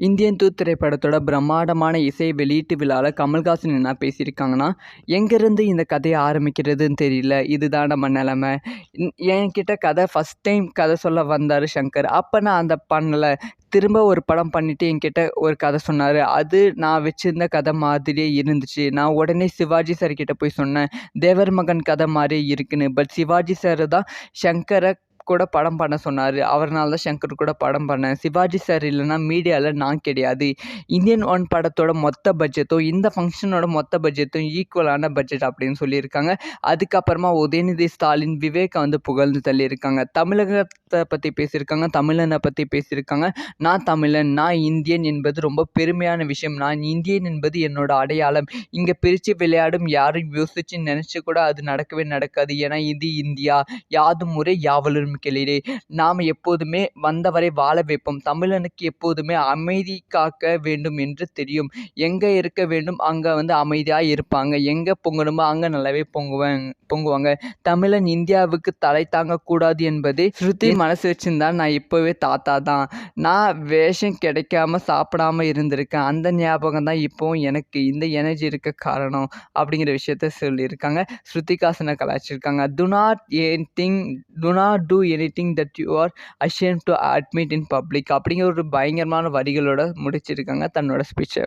Indian two திரைப்படத்தோட பிரம்மாண்டமான இசை வெளியீட்டு விழாவில் கமல்ஹாசன் என்ன பேசியிருக்காங்கன்னா, எங்கேருந்து இந்த கதையை ஆரம்பிக்கிறதுன்னு தெரியல, இதுதான் நம்ம நிலமை. என்கிட்ட கதை ஃபஸ்ட் டைம் கதை சொல்ல வந்தார் சங்கர். அப்போ நான் அந்த பண்ணலை. திரும்ப ஒரு படம் பண்ணிவிட்டு என்கிட்ட ஒரு கதை சொன்னார். அது நான் வச்சுருந்த கதை மாதிரியே இருந்துச்சு. நான் உடனே சிவாஜி சார் கிட்ட போய் சொன்னேன், தேவர் மகன் கதை மாதிரியே இருக்குன்னு. பட் சிவாஜி சார் தான் சங்கரை கூட படம் பண்ண சொன்னார். அவர்னால தான் சங்கர் கூட படம் பண்ணேன். சிவாஜி சார் இல்லைன்னா மீடியாவில் நான் கிடையாது. இந்தியன் ஒன் படத்தோட மொத்த பட்ஜெட்டும் இந்த ஃபங்க்ஷனோட மொத்த பட்ஜெட்டும் ஈக்குவலான பட்ஜெட் அப்படின்னு சொல்லியிருக்காங்க. அதுக்கப்புறமா உதயநிதி ஸ்டாலின், விவேக் வந்து புகழ்ந்து தள்ளியிருக்காங்க. தமிழகத்தை பற்றி பேசியிருக்காங்க, தமிழனை பற்றி பேசியிருக்காங்க. நான் தமிழன், நான் இந்தியன் என்பது ரொம்ப பெருமையான விஷயம். நான் இந்தியன் என்பது என்னோட அடையாளம். இங்கே பிரித்து விளையாடும் யாரும் யோசிச்சு நினச்சி கூட அது நடக்கவே நடக்காது. ஏன்னா இது இந்தியா, யாதும் ஊரே யாவரும் கேளீரே. நாம் எப்போதுமே வந்தவரை வாழ வைப்போம். தமிழனுக்கு எப்போதுமே அமைதி காக்க வேண்டும் என்று தெரியும். எங்கே இருக்க வேண்டும் அங்கே வந்து அமைதியாக இருப்பாங்க. எங்கே பொங்கணுமோ அங்கே நல்லாவே பொங்குவாங்க. தமிழன் இந்தியாவுக்கு தலை தாங்கக்கூடாது என்பதே ஸ்ருதி மனசு வச்சிருந்தா நான் இப்போவே தாத்தா தான். நான் வேஷம் கிடைக்காம சாப்பிடாம இருந்திருக்கேன். அந்த ஞாபகம் தான் இப்போ எனக்கு இந்த எனர்ஜி இருக்க காரணம் அப்படிங்கிற விஷயத்த சொல்லியிருக்காங்க. ஸ்ருதிகாசனை கலாய்ச்சிருக்காங்க. do not do anything that you are ashamed to admit in public அப்படிங்கிற ஒரு பயங்கரமான வரிகளோட முடிச்சிருக்காங்க தன்னோட ஸ்பீச்சை.